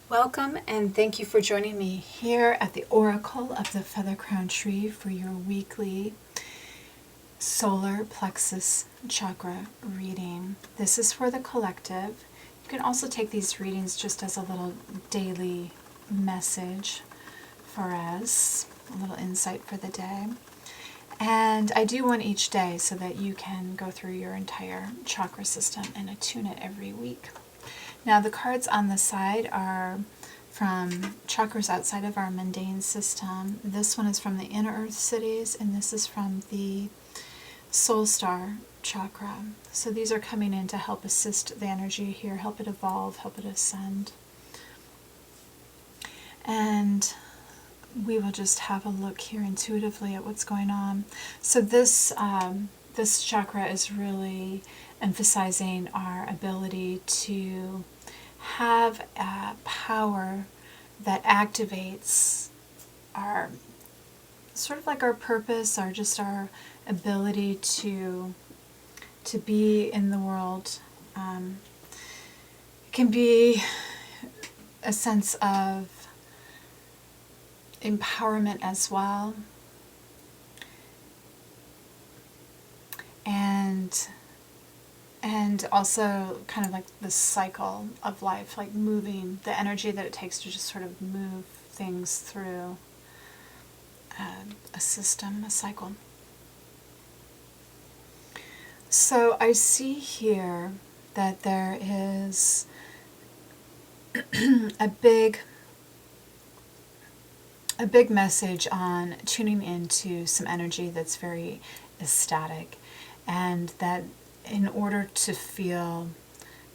Welcome and thank you for joining me here at the Oracle of the Feather Crown Tree for your weekly solar plexus chakra reading. This is for the collective. You can also take these readings just as a little daily message for us, a little insight for the day. And I do one each day so that you can go through your entire chakra system and attune it every week. Now the cards on the side are from chakras outside of our mundane system. This one is from the inner earth cities, and this is from the soul star chakra. So these are coming in to help assist the energy here, help it evolve, help it ascend. And we will just have a look here intuitively at what's going on. So this chakra is really emphasizing our ability to have a power that activates our sort of like our purpose, or just our ability to be in the world. It can be a sense of empowerment as well, and also kind of like the cycle of life, like moving, the energy that it takes to just sort of move things through a system, a cycle. So I see here that there is a big message on tuning into some energy that's very ecstatic, and that in order to feel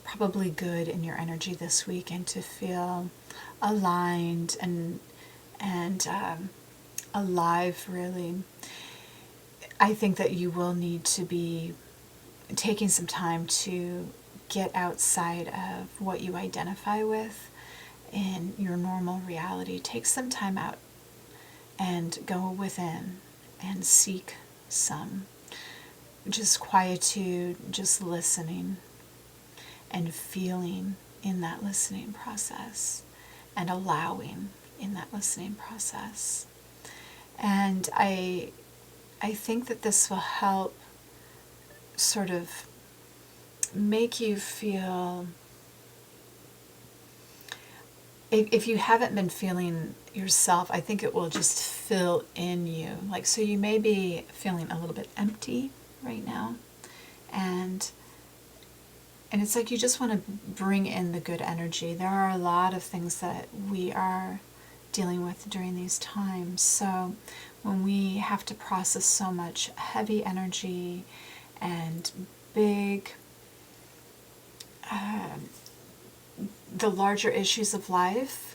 probably good in your energy this week and to feel aligned and alive, really, I think that you will need to be taking some time to get outside of what you identify with in your normal reality. Take some time out and go within and seek some just quietude, just listening and feeling in that listening process and allowing in that listening process. And I think that this will help sort of make you feel, if you haven't been feeling yourself, I think it will just fill in you. Like, so you may be feeling a little bit empty right now, and it's like you just want to bring in the good energy. There are a lot of things that we are dealing with during these times. So when we have to process so much heavy energy and big, the larger issues of life,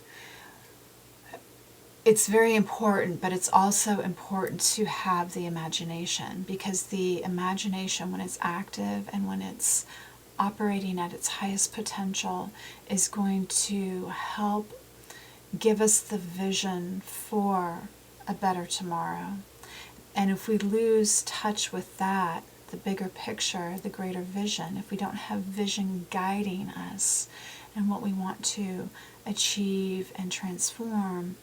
it's very important, but it's also important to have the imagination, because the imagination, when it's active and when it's operating at its highest potential, is going to help give us the vision for a better tomorrow. And if we lose touch with that, the bigger picture, the greater vision, if we don't have vision guiding us and what we want to achieve and transform,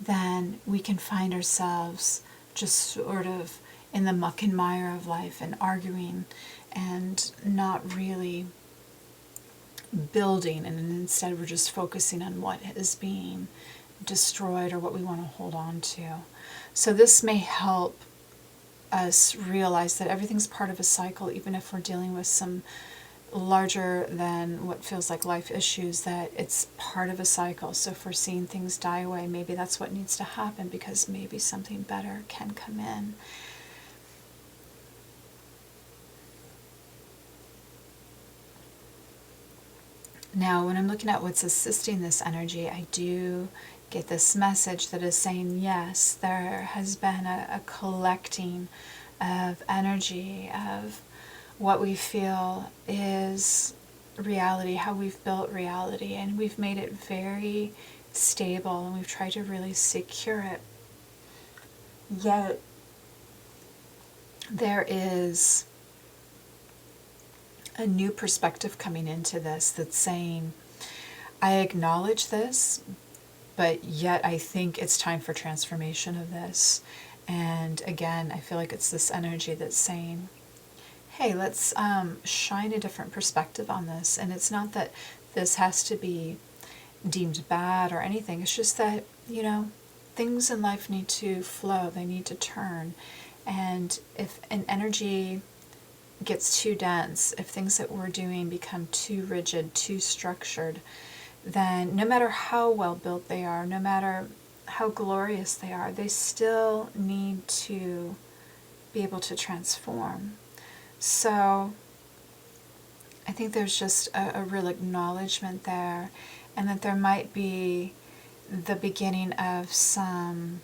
then we can find ourselves just sort of in the muck and mire of life and arguing and not really building, and instead we're just focusing on what is being destroyed or what we want to hold on to. So this may help us realize that everything's part of a cycle, even if we're dealing with some larger than what feels like life issues, that it's part of a cycle. So if we're seeing things die away, maybe that's what needs to happen, because maybe something better can come in. Now, when I'm looking at what's assisting this energy, I do get this message that is saying, yes, there has been a collecting of energy, of what we feel is reality, how we've built reality, and we've made it very stable, and we've tried to really secure it. Yet there is a new perspective coming into this that's saying, I acknowledge this, but yet I think it's time for transformation of this. And again, I feel like it's this energy that's saying, hey, let's shine a different perspective on this. And it's not that this has to be deemed bad or anything. It's just that, things in life need to flow. They need to turn. And if an energy gets too dense, if things that we're doing become too rigid, too structured, then no matter how well built they are, no matter how glorious they are, they still need to be able to transform. So I think there's just a real acknowledgement there, and that there might be the beginning of some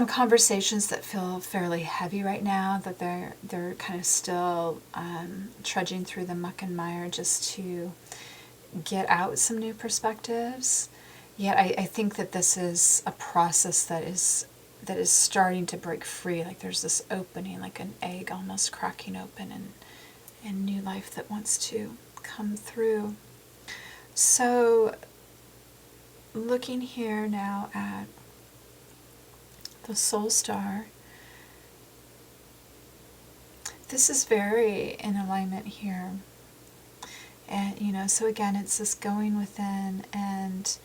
conversations that feel fairly heavy right now, that they're kind of still trudging through the muck and mire just to get out some new perspectives. Yet I think that this is a process that is starting to break free. Like there's this opening, like an egg almost cracking open, and new life that wants to come through. So looking here now at the soul star, this is very in alignment here. And, so again, it's this going within, and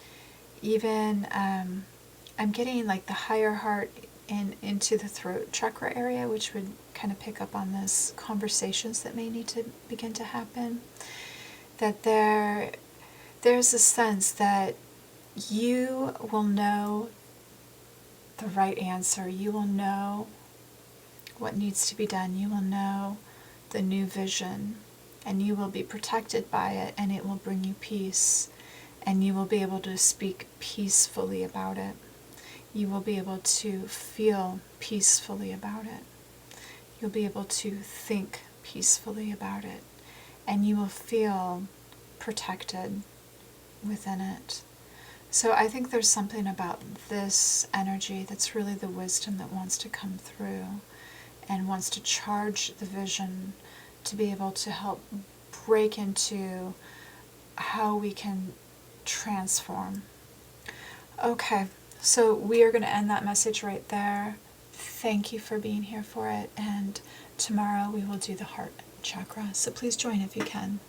even I'm getting like the higher heart into the throat chakra area, which would kind of pick up on this conversations that may need to begin to happen. That there's a sense that you will know the right answer. You will know what needs to be done. You will know the new vision, and you will be protected by it, and it will bring you peace, and you will be able to speak peacefully about it. You will be able to feel peacefully about it. You'll be able to think peacefully about it, and you will feel protected within it. So I think there's something about this energy that's really the wisdom that wants to come through and wants to charge the vision to be able to help break into how we can transform. Okay, so we are going to end that message right there. Thank you for being here for it, and tomorrow we will do the heart chakra. So please join if you can.